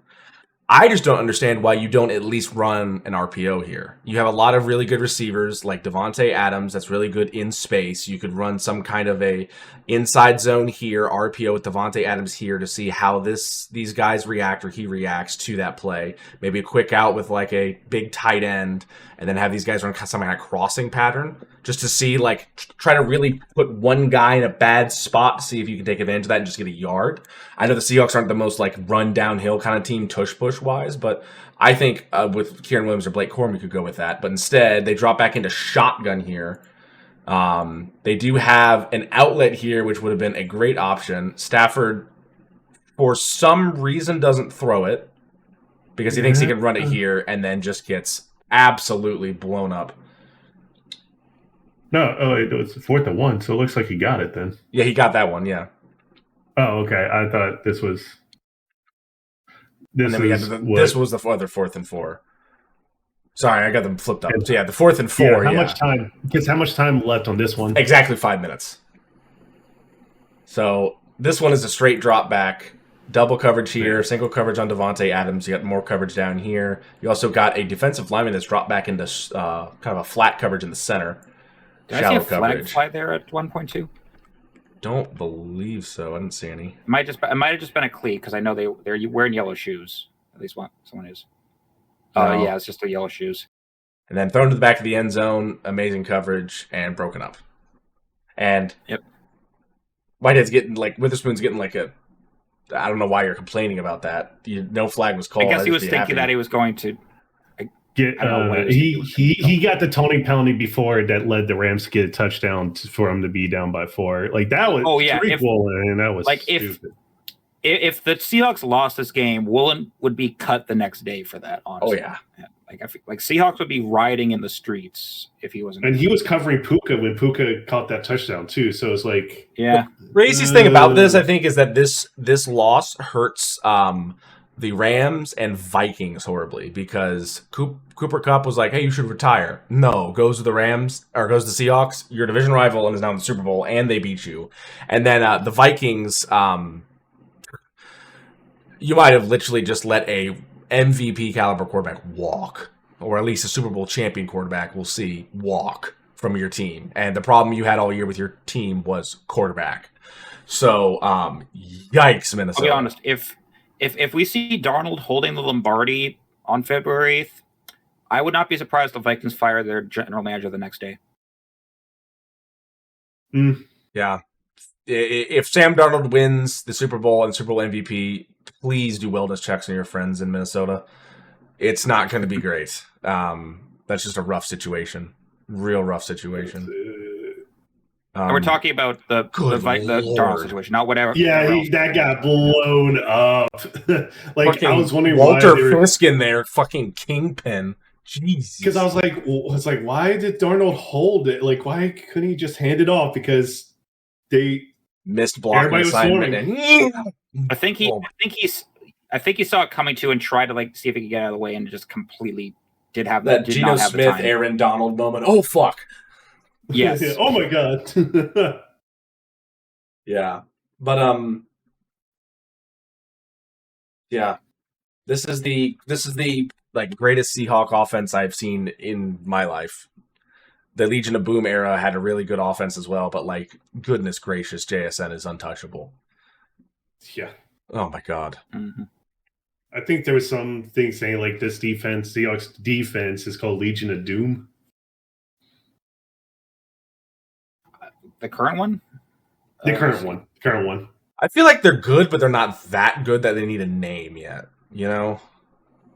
I just don't understand why you don't at least run an RPO here. You have a lot of really good receivers like Devontae Adams that's really good in space. You could run some kind of a inside zone here, RPO with Devontae Adams here to see how these guys react or he reacts to that play. Maybe a quick out with like a big tight end and then have these guys run some kind of crossing pattern just to see, like, try to really put one guy in a bad spot to see if you can take advantage of that and just get a yard. I know the Seahawks aren't the most, like, run downhill kind of team tush-push-wise, but I think with Kieran Williams or Blake Corum, you could go with that. But instead, they drop back into shotgun here. They do have an outlet here, which would have been a great option. Stafford, for some reason, doesn't throw it because he thinks he can run it here and then just gets absolutely blown up. No, it was 4th and 1, so it looks like he got it then. Yeah, he got that one, yeah. Oh, okay. I thought this was... This was the other 4th and 4. Sorry, I got them flipped up. So yeah, the 4th and 4. How much time? Because how much time left on this one? Exactly 5 minutes. So this one is a straight drop back, double coverage here, single coverage on Devontae Adams. You got more coverage down here. You also got a defensive lineman that's dropped back into kind of a flat coverage in the center. Did I see a flag fly there at 1.2? Don't believe so. I didn't see any. It might have just been a cleat because I know they're wearing yellow shoes. At least someone is. Yeah, it's just the yellow shoes. And then thrown to the back of the end zone, amazing coverage, and broken up. And Whitehead's getting, like, Witherspoon's getting like a... I don't know why you're complaining about that. No flag was called. I guess he was thinking that he was going to... He got the Tony penalty before that led the Rams to get a touchdown for him to be down by 4. Like, that was and that was stupid. If the Seahawks lost this game, Woolen would be cut the next day for that, honestly. Oh, yeah. I feel like Seahawks would be rioting in the streets if he wasn't. And he was covering Puka when Puka caught that touchdown, too. So it's like... Yeah. The craziest thing about this, I think, is that this loss hurts the Rams and Vikings horribly because Cooper Kupp was like, hey, you should retire. No, goes to the Rams, or goes to the Seahawks, your division rival, and is now in the Super Bowl, and they beat you. And then the Vikings... you might have literally just let a MVP caliber quarterback walk, or at least a Super Bowl champion quarterback, we'll see, walk from your team. And the problem you had all year with your team was quarterback. So, yikes, Minnesota. I'll be honest, if we see Darnold holding the Lombardi on February 8th, I would not be surprised if the Vikings fire their general manager the next day. Yeah. If Sam Darnold wins the Super Bowl and Super Bowl MVP, please do wellness checks on your friends in Minnesota. It's not going to be great. That's just a rough situation. Real rough situation. And we're talking about the Darnold situation, not whatever. Yeah, that got blown up. Like, fucking I was wondering Walter Fisk in there, fucking kingpin. Jesus. Because I was like, why did Darnold hold it? Like, why couldn't he just hand it off? Because they missed blocking assignment. I think he saw it coming to and tried to like see if he could get out of the way and just completely did have that Geno Smith, Aaron Donald moment. Oh fuck. Yes. Oh my god. Yeah. But yeah. This is the like greatest Seahawk offense I've seen in my life. The Legion of Boom era had a really good offense as well, but like goodness gracious, JSN is untouchable. Yeah. Oh my god. Mm-hmm. I think there was some thing saying like this defense, Seahawks defense, is called Legion of Doom. The current one? The current one. I feel like they're good, but they're not that good that they need a name yet. You know?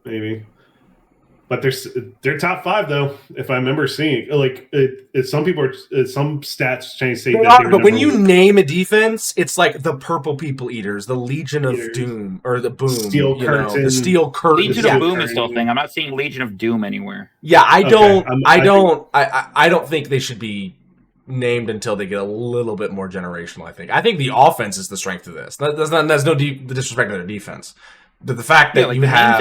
Maybe. But they're top 5 though. If I remember seeing like some stats change say that. But when you name a defense, it's like the Purple People Eaters, the Legion of Doom, or the Boom, Steel Curtain, the Steel Curtain. Legion of Boom is still a thing. I'm not seeing Legion of Doom anywhere. Yeah, I don't think they should be named until they get a little bit more generational. I think the offense is the strength of this. That's no disrespect to their defense, but the fact that you have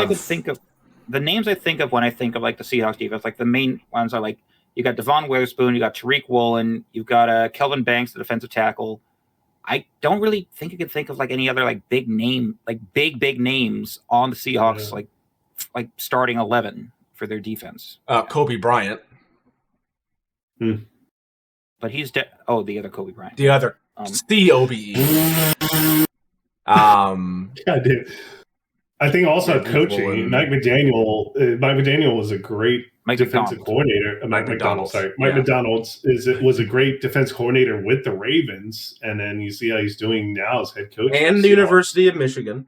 the names I think of when I think of like the Seahawks defense, like the main ones are like you got Devon Witherspoon, you got Tariq Woolen, you've got Kelvin Banks, the defensive tackle. I don't really think I can think of like any other like big name, like big names on the Seahawks, like starting 11 for their defense. Kobe Bryant. But he's the other Kobe Bryant. The other COBE. Yeah, dude. I think also coaching, Mike McDaniel was a great defensive coordinator. Mike McDonald was a great defense coordinator with the Ravens, and then you see how he's doing now as head coach. And the University of Michigan.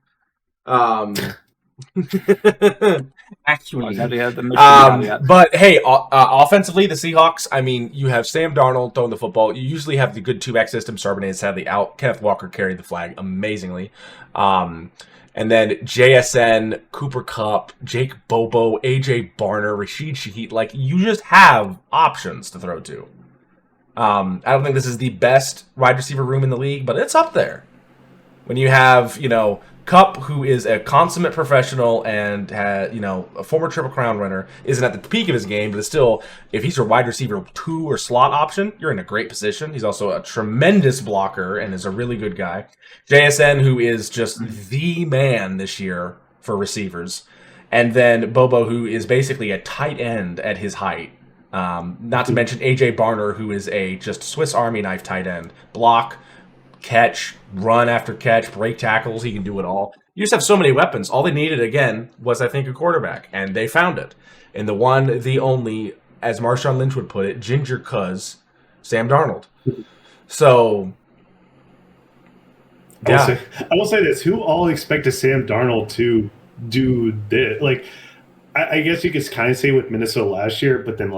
Actually, but hey, offensively, the Seahawks. I mean, you have Sam Darnold throwing the football. You usually have the good 2-back system. Charbonnet is sadly out. Kenneth Walker carried the flag amazingly. And then JSN, Cooper Kupp, Jake Bobo, AJ Barner, Rashid Shaheed. Like, you just have options to throw to. I don't think this is the best wide receiver room in the league, but it's up there. When you have, Kupp, who is a consummate professional and a former Triple Crown runner, isn't at the peak of his game, but is still, if he's your wide receiver 2 or slot option, you're in a great position. He's also a tremendous blocker and is a really good guy. JSN, who is just the man this year for receivers. And then Bobo, who is basically a tight end at his height. Not to mention AJ Barner, who is a just Swiss Army knife tight end. Block, catch, run after catch, break tackles. He can do it all. You just have so many weapons. All they needed, again, was, I think, a quarterback. And they found it. And the one, the only, as Marshawn Lynch would put it, Ginger Cuz, Sam Darnold. So, I will say this. Who all expected Sam Darnold to do this? Like, I guess you could kind of say with Minnesota last year, but then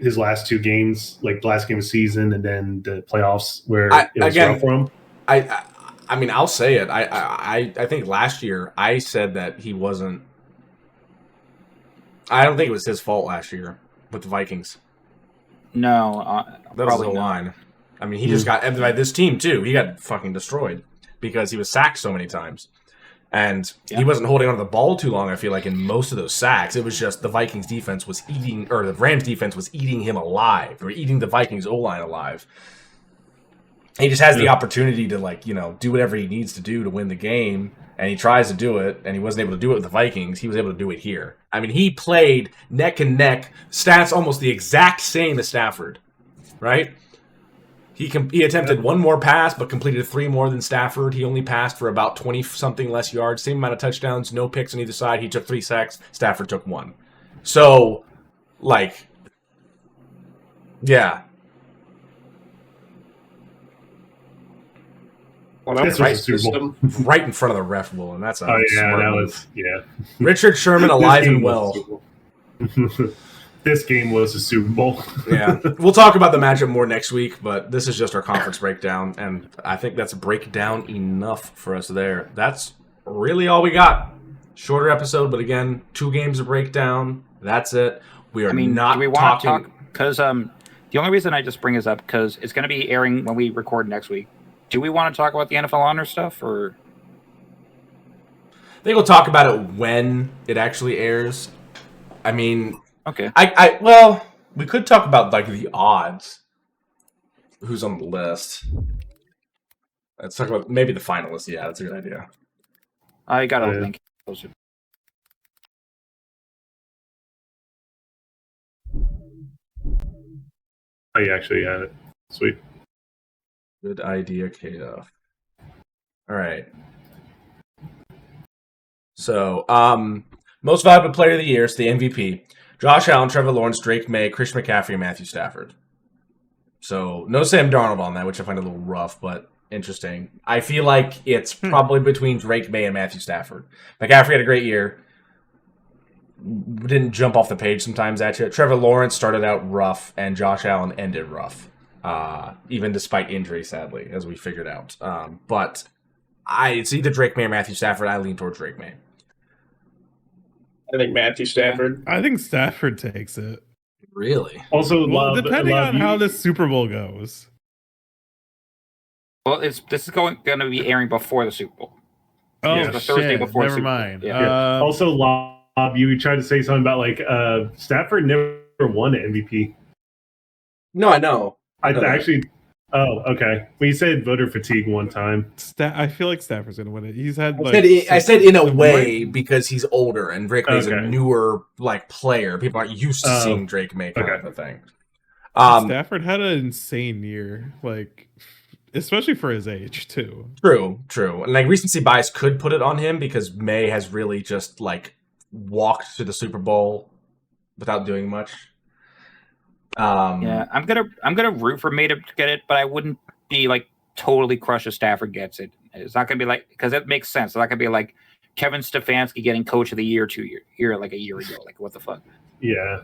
his last two games, like the last game of the season and then the playoffs where it was rough for him. I mean, I'll say it. I think last year I said that he wasn't. I don't think it was his fault last year with the Vikings. No, that was the line. I mean, he just got by this team too. He got fucking destroyed because he was sacked so many times. And he wasn't holding on to the ball too long, I feel like, in most of those sacks. It was just the Vikings defense was eating, or the Rams defense was eating him alive, or eating the Vikings O-line alive. He just has the opportunity to, do whatever he needs to do to win the game, and he tries to do it, and he wasn't able to do it with the Vikings. He was able to do it here. I mean, he played neck and neck, stats almost the exact same as Stafford, right? He attempted one more pass, but completed 3 more than Stafford. He only passed for about 20-something less yards, same amount of touchdowns, no picks on either side. He took 3 sacks. Stafford took 1. So, yeah. Well, that was right in front of the ref, Will, and that's a smart move. Richard Sherman alive and well. This game was a Super Bowl. Yeah. We'll talk about the matchup more next week, but this is just our conference breakdown, and I think that's a breakdown enough for us there. That's really all we got. Shorter episode, but again, 2 games of breakdown. That's it. We are not talking... Because the only reason I just bring this up, because it's going to be airing when we record next week. Do we want to talk about the NFL Honor stuff, or...? I think we'll talk about it when it actually airs. I mean... Okay. Well, we could talk about the odds. Who's on the list? Let's talk about maybe the finalists. Yeah, that's a good idea. I got a link. Oh, you actually got it. Sweet. Good idea, Kato. All right. So, most valuable player of the year is the MVP. Josh Allen, Trevor Lawrence, Drake May, Christian McCaffrey, and Matthew Stafford. So, no Sam Darnold on that, which I find a little rough, but interesting. I feel like it's probably between Drake May and Matthew Stafford. McCaffrey had a great year. Didn't jump off the page sometimes at you. Trevor Lawrence started out rough, and Josh Allen ended rough. Even despite injury, sadly, as we figured out. But it's either Drake May or Matthew Stafford. I lean towards Drake May. I think Matthew Stafford. I think Stafford takes it. Really? Also, Well, love, depending love on you. how the Super Bowl goes. Well, this is going to be airing before the Super Bowl. Oh, Yeah. The Thursday shit. before Never Super Bowl. mind. Yeah. Also, Lob, you tried to say something about like Stafford never won an MVP. No, I know. I know that. actually. Oh, okay. We said voter fatigue one time. I feel like Stafford's gonna win it. He's had I said in a way because he's older and Drake May's a Okay. newer like player. People aren't used to Oh, seeing Drake May kind okay. of a thing. Stafford had an insane year, like especially for his age too. True. And like recency bias could put it on him because May has really just like walked to the Super Bowl without doing much. Yeah, I'm gonna root for May to get it, but I wouldn't be like totally crushed if Stafford gets it. It's not gonna be like, because it makes sense. It's not gonna be like Kevin Stefanski getting Coach of the Year like a year ago. Like what the fuck? Yeah.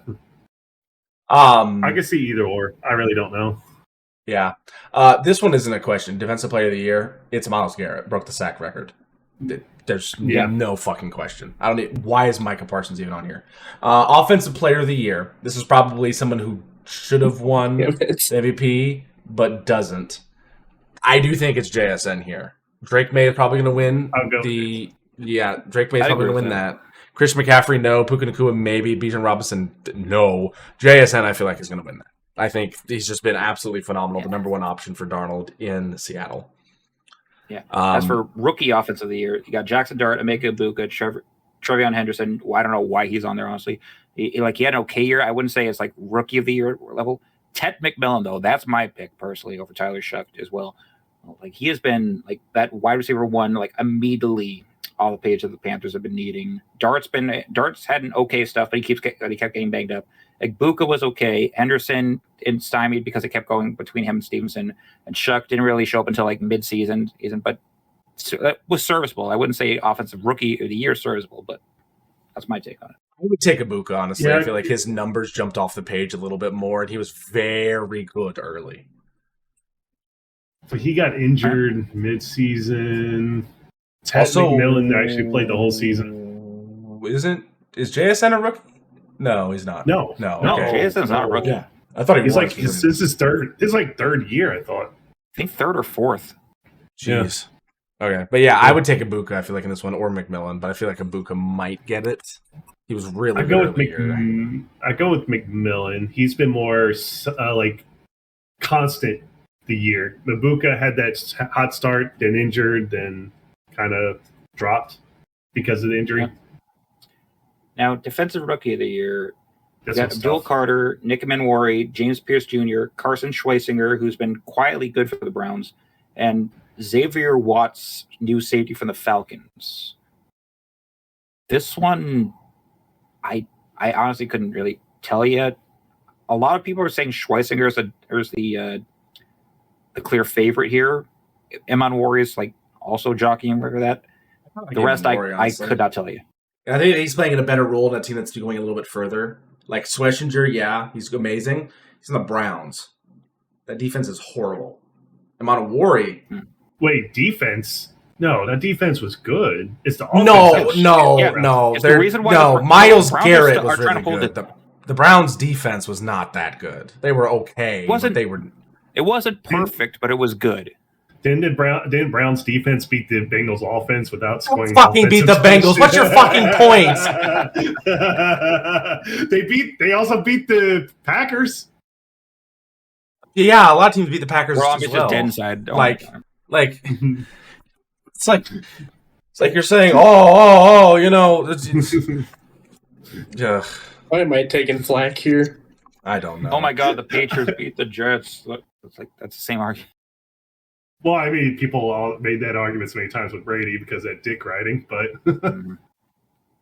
I I can see either or. I really don't know. Yeah. This one isn't a question. Defensive Player of the Year, it's Myles Garrett. Broke the sack record. There's no fucking question. I don't need. Why is Micah Parsons even on here? Offensive Player of the Year. This is probably someone who should have won the MVP, but doesn't. I do think it's JSN here. Drake May is probably going to win Drake May is probably going to win that. Chris McCaffrey, no. Puka Nacua, maybe. Bijan Robinson, no. JSN, I feel like, is going to win that. I think he's just been absolutely phenomenal. The number one option for Darnold in Seattle. Yeah. As for rookie offensive of the year, you got Jackson Dart, Emeka Ibuka, Trevion Henderson. Well, I don't know why he's on there, honestly. He had an okay year. I wouldn't say it's like rookie of the year level. Ted McMillan, though, that's my pick personally over Tyler Shuck as well. Like he has been like that wide receiver one, like immediately all the page of the Panthers have been needing. Dart's had an okay stuff, but he kept getting banged up. Like Buka was okay. Henderson stymied because it kept going between him and Stevenson, and Shuck didn't really show up until like mid-season, but that was serviceable. I wouldn't say offensive rookie of the year serviceable, but that's my take on it. I would take Ibuka, honestly. Yeah. I feel like his numbers jumped off the page a little bit more, and he was very good early. So he got injured mid-season. Ted Also, McMillan actually played the whole season. Is JSN a rookie? No, he's not. No. Okay. JSN's not a rookie. Yeah. I thought he He's was. like this is his third. It's like third year, I thought. I think third or fourth. Jeez. Okay, but yeah, I would take Ibuka. I feel like in this one, or McMillan, but I feel like Ibuka might get it. He was really I go with good. I go with McMillan. He's been more like constant the year. Ibuka had that hot start, then injured, then kind of dropped because of the injury. Yeah. Now, defensive rookie of the year, we This got one's Abdul tough. Carter, Nick Manwari, James Pierce Jr., Carson Schweissinger, who's been quietly good for the Browns, and Xavier Watts, new safety from the Falcons. This one, I honestly couldn't really tell you. A lot of people are saying Schweissinger is the clear favorite here. Manwari is like also jockeying for that. The rest, I could not tell you. I think he's playing in a better role in a team that's going a little bit further. Like Schlesinger, yeah, he's amazing. He's in the Browns. That defense is horrible. Manwari. Wait, defense? No, that defense was good. It's the No. offense. It's the reason why the Miles Browns Garrett are was trying really to hold good. The Browns' defense was not that good. They were okay. It wasn't perfect, but it was good. Didn't Brown's defense beat the Bengals offense without scoring? Fucking beat the Bengals. What's your fucking points? They also beat the Packers. Yeah, a lot of teams beat the Packers We're all as just well. dead inside. Oh It's like you're saying, you know. Yeah. Why am I taking flack here? I don't know. Oh my God, the Patriots beat the Jets. Look, that's the same argument. Well, I mean, people all made that argument so many times with Brady because of that dick riding, but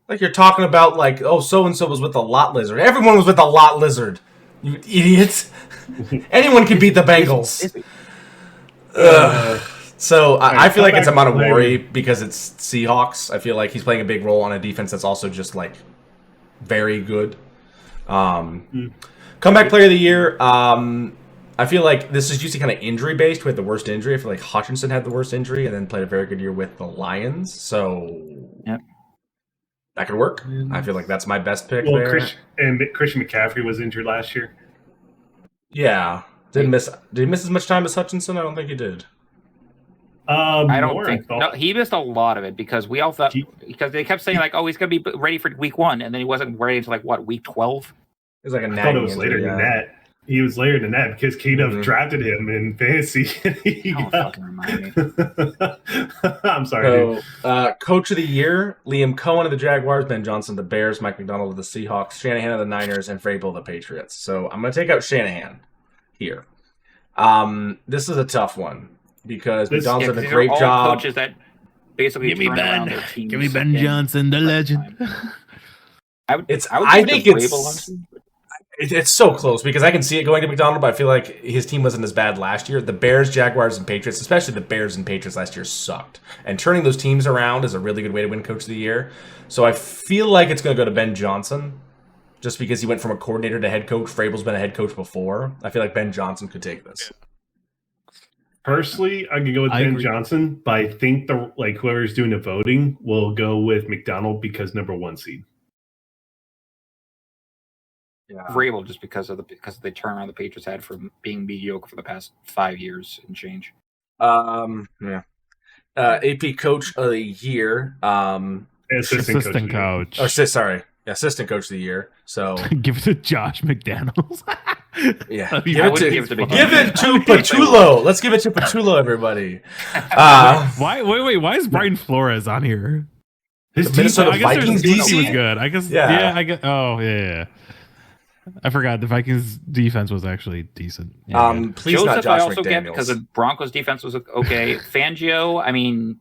like you're talking about, like, so and so was with the lot lizard. Everyone was with the lot lizard. You idiots! Anyone can beat the Bengals. So I feel like it's a Manwari because it's Seahawks. I feel like he's playing a big role on a defense that's also just like very good. Comeback player of the year. I feel like this is usually kind of injury based. We had the worst injury. I feel like Hutchinson had the worst injury and then played a very good year with the Lions. So Yep. That could work. I feel like that's my best pick Well, there. Christian McCaffrey was injured last year. Yeah. Did he miss as much time as Hutchinson? I don't think he did. I don't think. No, he missed a lot of it because we all thought because they kept saying like, "Oh, he's gonna be ready for week 1," and then he wasn't ready until like what, week 12? It was like a I thought it was later than that. He was later than that because Keenum drafted him in fantasy. Fucking remind me. I'm sorry. So, Coach of the Year: Liam Cohen of the Jaguars, Ben Johnson of the Bears, Mike McDonald of the Seahawks, Shanahan of the Niners, and Vrabel of the Patriots. So I'm going to take out Shanahan here. This is a tough one because McDonald's did a great job. Coaches that basically Give me turn around Ben. their teams. Give me Ben Johnson, the legend. I think it's so close because I can see it going to McDonald, but I feel like his team wasn't as bad last year. The Bears, Jaguars, and Patriots, especially the Bears and Patriots last year, sucked. And turning those teams around is a really good way to win Coach of the Year. So I feel like it's going to go to Ben Johnson just because he went from a coordinator to head coach. Vrabel's been a head coach before. I feel like Ben Johnson could take this. Personally, I could go with Ben Johnson, but I think whoever's doing the voting will go with McDonald because number 1 seed. Yeah. Vrabel just because of the turnaround the Patriots had from being mediocre for the past 5 years and change. AP Coach of the Year. Assistant coach. Assistant Coach of the Year. So give it to Josh McDaniels. Yeah, give it to Patullo. Let's give it to Patullo, everybody. Why is Brian Flores on here? His Minnesota Vikings DC was good. I guess. Yeah. I guess. Oh yeah. I forgot the Vikings defense was actually decent. Yeah, please Joseph, not Josh I also McDaniels. get because the Broncos defense was okay. Fangio, I mean,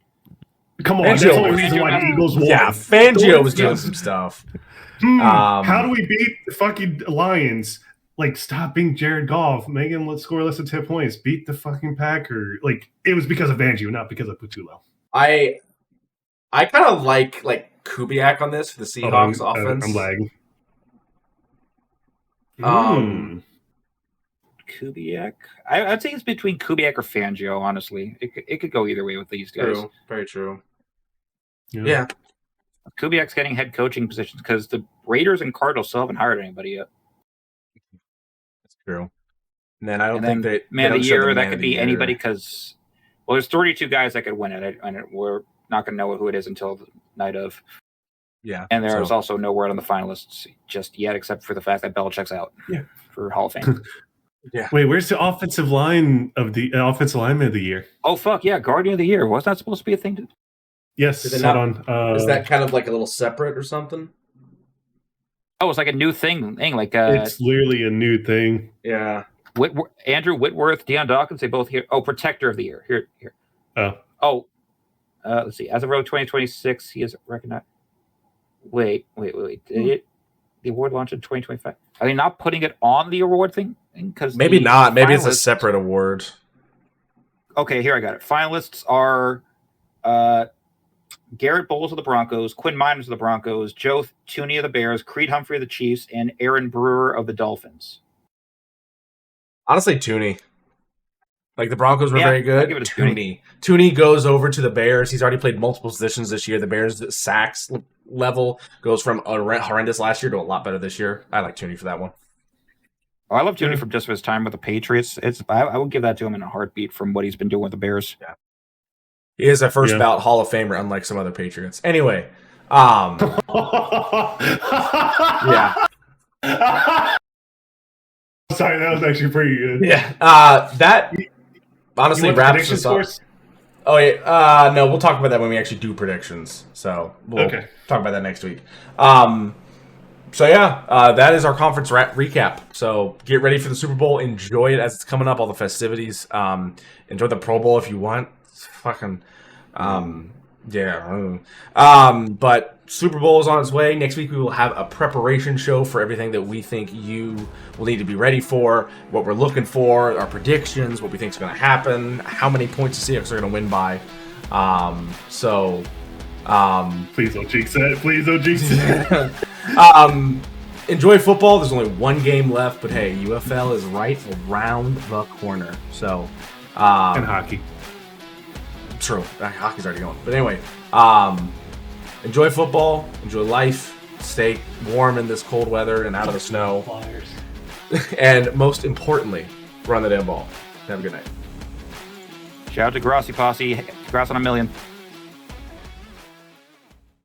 come on, that's the only reason why the Eagles won. Yeah, Fangio was doing some stuff. How do we beat the fucking Lions? Like, stop being Jared Goff. Megan, let's score less than 10 points. Beat the fucking Packer. Like, it was because of Fangio, not because of Patullo. I kind of like Kubiak on this for the Seahawks offense. I'm lagging. Kubiak. I'd say it's between Kubiak or Fangio. Honestly, it could go either way with these guys. True. Very true. Yeah. Kubiak's getting head coaching positions because the Raiders and Cardinals still haven't hired anybody yet. That's true. And then I don't think that man of the year that could be anybody because there's 32 guys that could win it, and we're not going to know who it is until the night of. Yeah, and there's also no word on the finalists just yet, except for the fact that Belichick's out for Hall of Fame. Yeah. Wait, where's the offensive lineman of the year? Oh fuck yeah, Guardian of the Year. Was that supposed to be a thing? Yes. Is that kind of like a little separate or something? Oh, it's like a new thing. Like it's literally a new thing. Yeah. Andrew Whitworth, Deion Dawkins, they both here. Oh, Protector of the Year. Here. Let's see. As of early 2026, he is recognized. Wait. Did the award launch in 2025? Are they not putting it on the award thing? Because maybe not. Maybe it's a separate award. Okay, here I got it. Finalists are Garrett Bowles of the Broncos, Quinn Miners of the Broncos, Joe Thuney of the Bears, Creed Humphrey of the Chiefs, and Aaron Brewer of the Dolphins. Honestly, Thuney. Like, the Broncos were very good. I'll give it to Thuney. Thuney goes over to the Bears. He's already played multiple positions this year. The Bears' sacks level goes from horrendous last year to a lot better this year. I like Thuney for that one. Oh, I love Thuney from just his time with the Patriots. I would give that to him in a heartbeat from what he's been doing with the Bears. Yeah. He is a first ballot Hall of Famer, unlike some other Patriots. Anyway. Yeah. Sorry, that was actually pretty good. Yeah. That honestly wraps us up. Oh, yeah. No, we'll talk about that when we actually do predictions. So we'll talk about that next week. That is our conference recap. So get ready for the Super Bowl. Enjoy it as it's coming up, all the festivities. Enjoy the Pro Bowl if you want. It's fucking, but Super Bowl is on its way. Next week we will have a preparation show for everything that we think you will need to be ready for, what we're looking for, our predictions, what we think is going to happen, how many points the Seahawks are going to win by. Please don't jinx it. Please don't jinx it. Enjoy football. There's only one game left, but hey, UFL is right around the corner. So, and hockey. True. Hockey's already going. But anyway, enjoy football, enjoy life, stay warm in this cold weather and out of the snow. And most importantly, run the damn ball. Have a good night. Shout out to Grossi Posse. Congrats on 1 million.